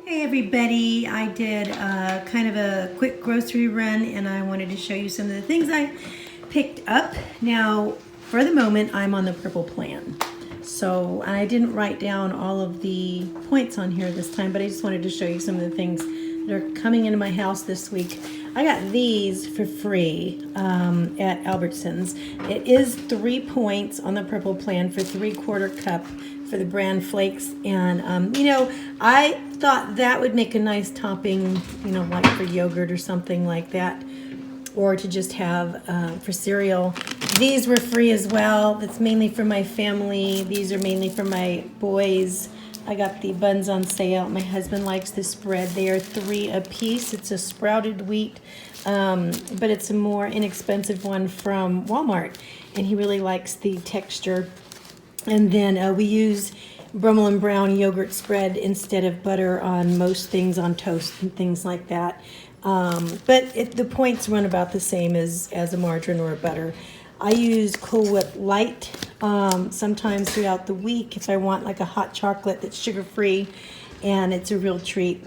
Hey everybody, I did kind of a quick grocery run and I wanted to show you some of the things I picked up. Now, for the moment, I'm on the purple plan. So I didn't write down all of the points on here this time, but I just wanted to show you some of the things that are coming into my house this week. I got these for free at Albertsons. It is 3 points on the purple plan for 3/4 cup for the bran flakes. And, you know, I thought that would make a nice topping, you know, like for yogurt or something like that, or to just have for cereal. These were free as well. That's mainly for my family. These are mainly for my boys. I got the buns on sale. My husband likes this bread. They are 3 a piece. It's a sprouted wheat, but it's a more inexpensive one from Walmart, and he really likes the texture. And then we use Brummel and Brown yogurt spread instead of butter on most things, on toast and things like that. But the points run about the same as a margarine or a butter. I use Cool Whip Light sometimes throughout the week if I want like a hot chocolate that's sugar-free, and it's a real treat.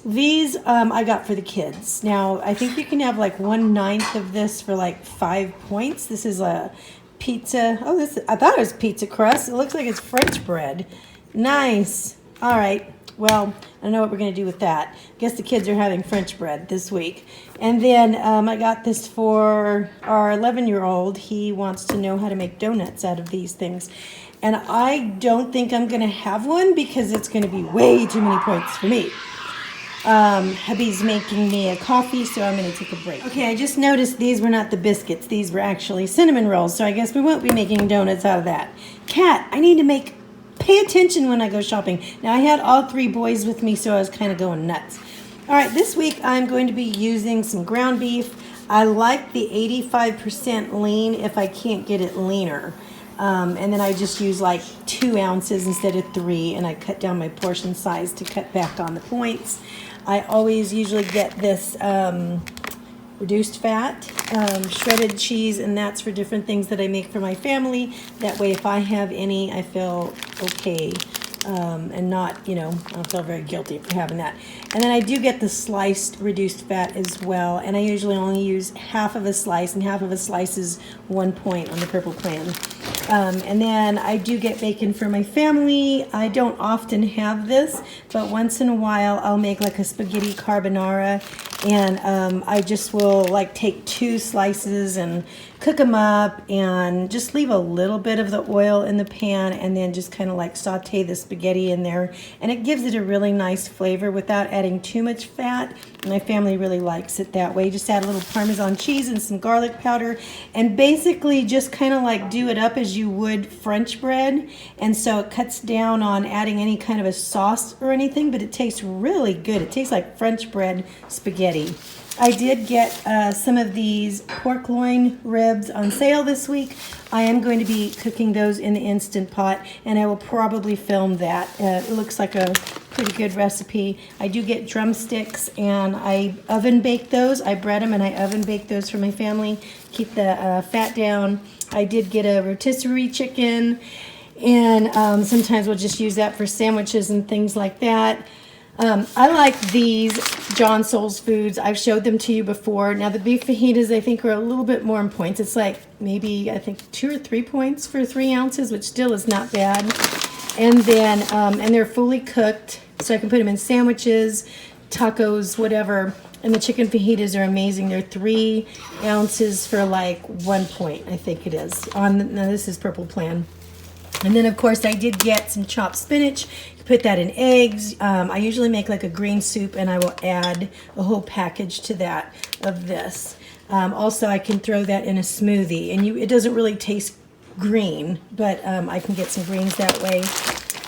These I got for the kids. Now, I think you can have like 1/9 of this for like 5 points. This is a pizza. Oh, I thought it was pizza crust. It looks like it's French bread. Nice. All right. Well, I don't know what we're going to do with that. I guess the kids are having French bread this week. And then I got this for our 11-year-old. He wants to know how to make donuts out of these things. And I don't think I'm going to have one because it's going to be way too many points for me. Hubby's making me a coffee, so I'm going to take a break. Okay, I just noticed these were not the biscuits. These were actually cinnamon rolls, so I guess we won't be making donuts out of that. Kat, I need to pay attention when I go shopping. Now, I had all 3 boys with me, so I was kind of going nuts. All right, this week I'm going to be using some ground beef. I like the 85% lean if I can't get it leaner. And then I just use like 2 ounces instead of 3, and I cut down my portion size to cut back on the points. I always usually get this reduced fat, shredded cheese, and that's for different things that I make for my family. That way, if I have any, I feel okay and not, you know, I don't feel very guilty for having that. And then I do get the sliced reduced fat as well, and I usually only use half of a slice, and half of a slice is 1 point on the purple plan. And then I do get bacon for my family. I don't often have this, but once in a while I'll make like a spaghetti carbonara, and I just will like take 2 slices and cook them up and just leave a little bit of the oil in the pan, and then just kind of like saute the spaghetti in there, and it gives it a really nice flavor without adding too much fat. My family really likes it that way. Just add a little Parmesan cheese and some garlic powder, and basically just kind of like do it up as you would French bread, and so it cuts down on adding any kind of a sauce or anything, but it tastes really good. It tastes like French bread spaghetti. I did get some of these pork loin ribs on sale this week. I am going to be cooking those in the Instant Pot, and I will probably film that. It looks like a pretty good recipe. I do get drumsticks, and I oven bake those. I bread them and I oven bake those for my family. Keep the fat down. I did get a rotisserie chicken, and sometimes we'll just use that for sandwiches and things like that. I like these John Souls Foods. I've showed them to you before. Now the beef fajitas I think are a little bit more in points. It's like maybe I think 2 or 3 points for 3 ounces, which still is not bad. And then and they're fully cooked, so I can put them in sandwiches, tacos, whatever. And the chicken fajitas are amazing. They're 3 ounces for like 1 point, I think it is. Now this is purple plan. And then, of course, I did get some chopped spinach. Put that in eggs. I usually make like a green soup, and I will add a whole package to that of this. Also, I can throw that in a smoothie, and it doesn't really taste green, but I can get some greens that way.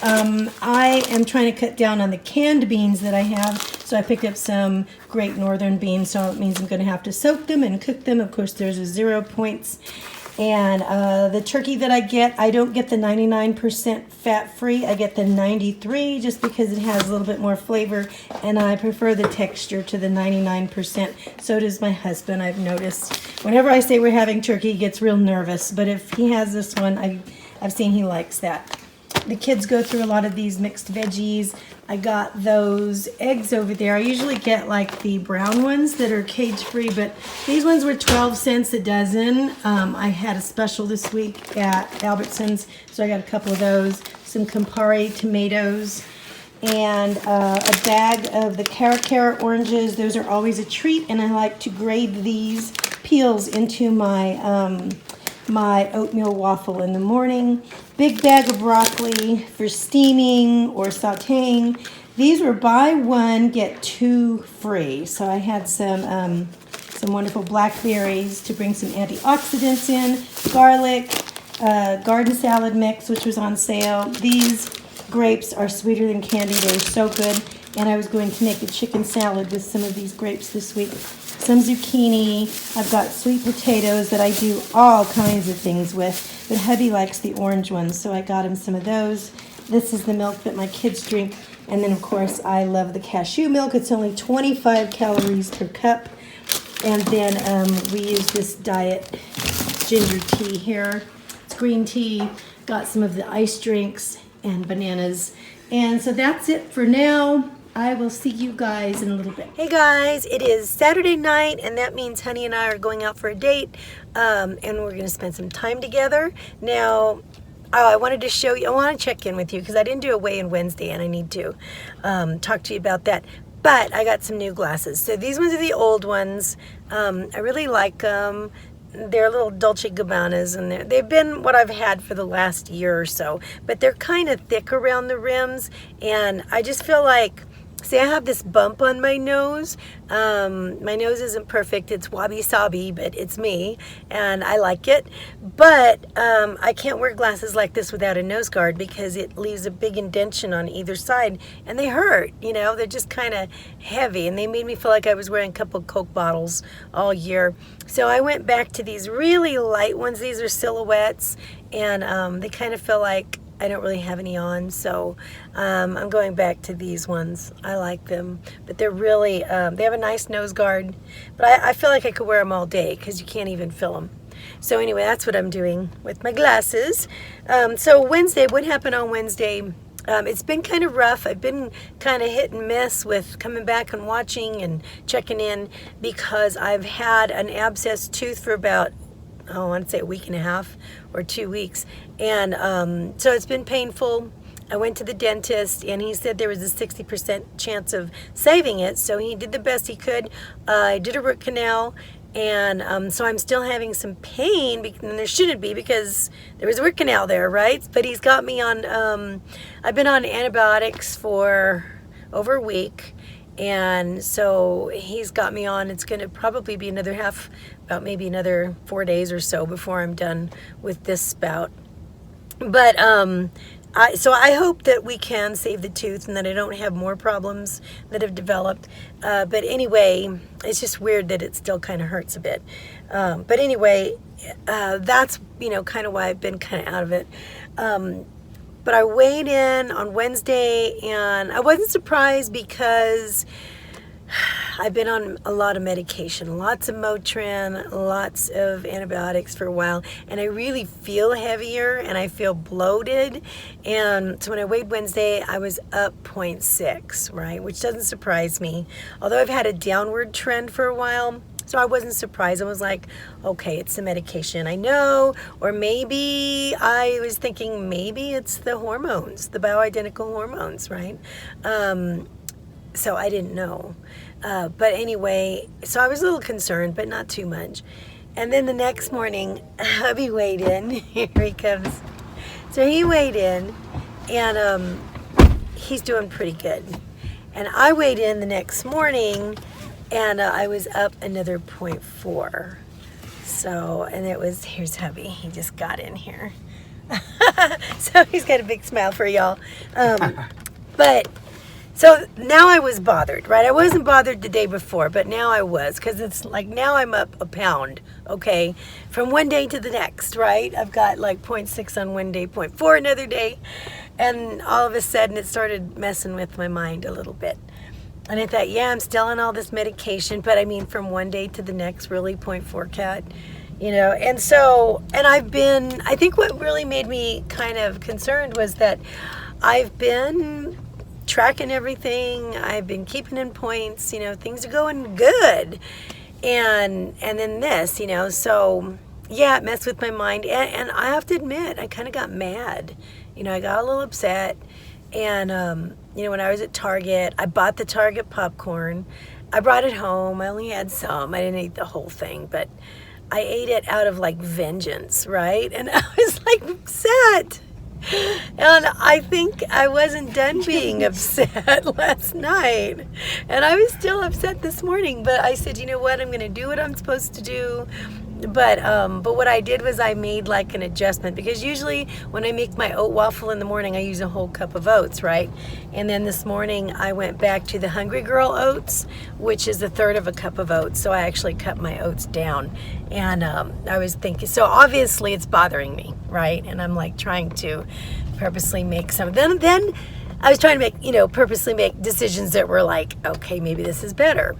I am trying to cut down on the canned beans that I have, so I picked up some Great Northern beans, so it means I'm going to have to soak them and cook them. Of course, there's a 0 points. And the turkey that I get, I don't get the 99% fat-free. I get the 93 just because it has a little bit more flavor, and I prefer the texture to the 99%. So does my husband, I've noticed. Whenever I say we're having turkey, he gets real nervous, but if he has this one, I've seen he likes that. The kids go through a lot of these mixed veggies. I got those eggs over there. I usually get like the brown ones that are cage-free, but these ones were 12 cents a dozen. I had a special this week at Albertsons, so I got a couple of those. Some Campari tomatoes, and a bag of the carrot oranges. Those are always a treat, and I like to grade these peels into my my oatmeal waffle in the morning. Big bag of broccoli for steaming or sauteing. These were buy one, get two free. So I had some wonderful blackberries to bring some antioxidants in, garlic, garden salad mix, which was on sale. These grapes are sweeter than candy. They're so good. And I was going to make a chicken salad with some of these grapes this week. Some zucchini. I've got sweet potatoes that I do all kinds of things with, but hubby likes the orange ones, so I got him some of those. This is the milk that my kids drink, and then of course I love the cashew milk. It's only 25 calories per cup, and then we use this diet ginger tea here. It's green tea. Got some of the ice drinks and bananas, and so that's it for now. I will see you guys in a little bit. Hey guys, it is Saturday night, and that means Honey and I are going out for a date, and we're going to spend some time together. Now, I wanted to show you, I want to check in with you because I didn't do a weigh-in Wednesday, and I need to talk to you about that. But I got some new glasses. So these ones are the old ones. I really like them. They're little Dolce Gabbanas, and they've been what I've had for the last year or so. But they're kind of thick around the rims, and I just feel like, see, I have this bump on my nose. My nose isn't perfect. It's wabi-sabi, but it's me, and I like it. But I can't wear glasses like this without a nose guard because it leaves a big indentation on either side, and they hurt, you know. They're just kind of heavy, and they made me feel like I was wearing a couple of Coke bottles all year. So I went back to these really light ones. These are silhouettes, and they kind of feel like I don't really have any on, so I'm going back to these ones. I like them, but they're really, they have a nice nose guard, but I feel like I could wear them all day because you can't even fill them. So anyway, that's what I'm doing with my glasses. So Wednesday, what happened on Wednesday? It's been kind of rough. I've been kind of hit and miss with coming back and watching and checking in because I've had an abscessed tooth for about, I want to say a week and a half or 2 weeks, and so it's been painful. I went to the dentist, and he said there was a 60% chance of saving it, so he did the best he could. I did a root canal, and so I'm still having some pain, and there shouldn't be because there was a root canal there, right? But he's got me on, I've been on antibiotics for over a week, and so he's got me on. It's going to probably be another about maybe another 4 days or so before I'm done with this spout. But so I hope that we can save the tooth and that I don't have more problems that have developed. But anyway, it's just weird that it still kind of hurts a bit. But anyway, that's, kind of why I've been kind of out of it. But I weighed in on Wednesday, and I wasn't surprised because I've been on a lot of medication, lots of Motrin, lots of antibiotics for a while, and I really feel heavier and I feel bloated. And so when I weighed Wednesday, I was up 0.6, right, which doesn't surprise me, although I've had a downward trend for a while. So I wasn't surprised. I was like, okay, it's the medication, I know. Or maybe I was thinking maybe it's the hormones, the bioidentical hormones, right? So I didn't know. But anyway, so I was a little concerned, but not too much. And then the next morning, hubby weighed in. Here he comes. So he weighed in, and he's doing pretty good. And I weighed in the next morning, and I was up another 0.4. So, and it was, here's hubby. He just got in here. So he's got a big smile for y'all. But, so now I was bothered, right? I wasn't bothered the day before, but now I was, because it's like now I'm up a pound, okay, from one day to the next, right? I've got like 0.6 on one day, 0.4 another day, and all of a sudden it started messing with my mind a little bit. And I thought, yeah, I'm still on all this medication, but I mean, from one day to the next, really, 0.4 cat. And I think what really made me kind of concerned was that I've been tracking everything. I've been keeping in points, things are going good. And then this, so yeah, it messed with my mind. And I have to admit, I kind of got mad. I got a little upset. And, when I was at Target, I bought the Target popcorn. I brought it home. I only had some. I didn't eat the whole thing, but I ate it out of like vengeance, right? And I was like upset. And I think I wasn't done being upset last night. And I was still upset this morning, but I said, you know what? I'm going to do what I'm supposed to do. But what I did was I made like an adjustment, because usually when I make my oat waffle in the morning, I use a whole cup of oats, right? And then this morning I went back to the Hungry Girl oats, which is a third of a cup of oats. So I actually cut my oats down. And I was thinking, so obviously it's bothering me, right? And I'm like trying to purposely make some. Then I was trying to make, purposely make decisions that were like, okay, maybe this is better.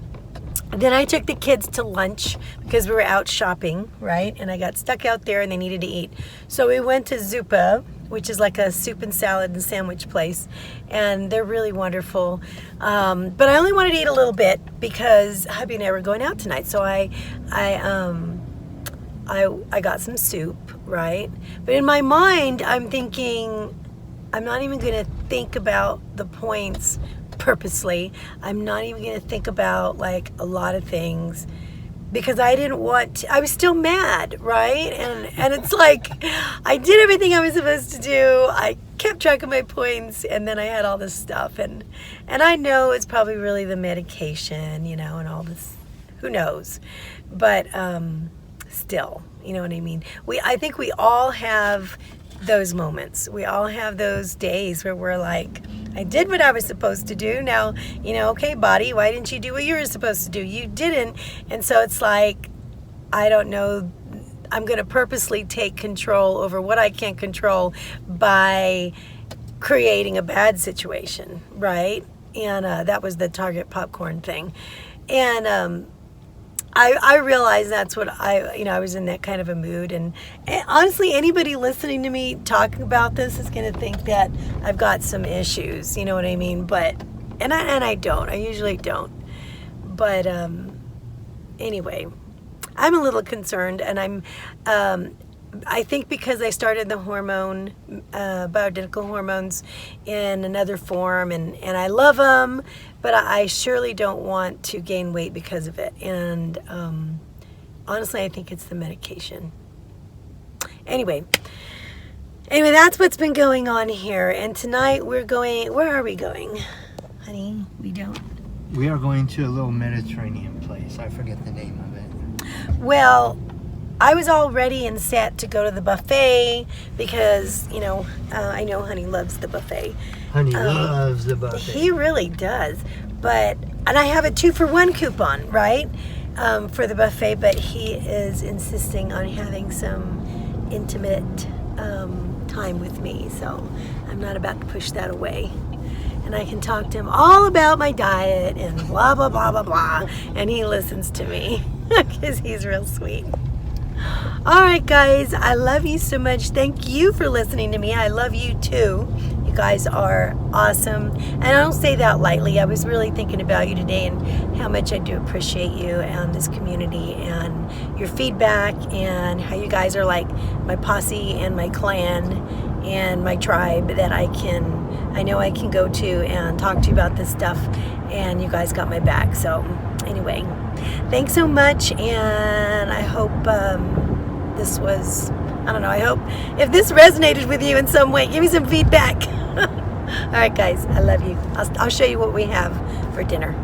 Then I took the kids to lunch because we were out shopping, right? And I got stuck out there and they needed to eat. So we went to Zupa, which is like a soup and salad and sandwich place. And they're really wonderful. But I only wanted to eat a little bit because hubby and I were going out tonight. So I got some soup, right? But in my mind, I'm thinking, I'm not even going to think about the points purposely. I'm not even going to think about like a lot of things because I didn't want to, I was still mad, right? And it's like I did everything I was supposed to do. I kept track of my points, and then I had all this stuff, and I know it's probably really the medication, and all this, who knows, but still, you know what I mean? I think we all have those moments. We all have those days where we're like, I did what I was supposed to do. Now, okay, body, why didn't you do what you were supposed to do? You didn't. And so it's like, I don't know, I'm going to purposely take control over what I can't control by creating a bad situation, right? And that was the Target popcorn thing. And I realized that's what I was in that kind of a mood. And honestly, anybody listening to me talking about this is going to think that I've got some issues, you know what I mean? But, and I don't, I usually don't. But anyway, I'm a little concerned, and I think because I started the hormone, bioidentical hormones in another form, and I love them, but I surely don't want to gain weight because of it. And honestly, I think it's the medication. Anyway, that's what's been going on here. And tonight we're going, where are we going? Honey, we are going to a little Mediterranean place. I forget the name of it. Well, I was all ready and set to go to the buffet because, I know Honey loves the buffet. Honey loves the buffet. He really does. And I have a 2-for-1 coupon, right, for the buffet, but he is insisting on having some intimate time with me. So I'm not about to push that away. And I can talk to him all about my diet and blah, blah, blah, blah, blah. And he listens to me because he's real sweet. All right, guys, I love you so much. Thank you for listening to me. I love you too. You guys are awesome. And I don't say that lightly. I was really thinking about you today and how much I do appreciate you and this community and your feedback and how you guys are like my posse and my clan and my tribe that I know I can go to and talk to you about this stuff, and you guys got my back. So anyway, thanks so much, and I hope this was, I hope if this resonated with you in some way, give me some feedback. All right, guys, I love you. I'll show you what we have for dinner.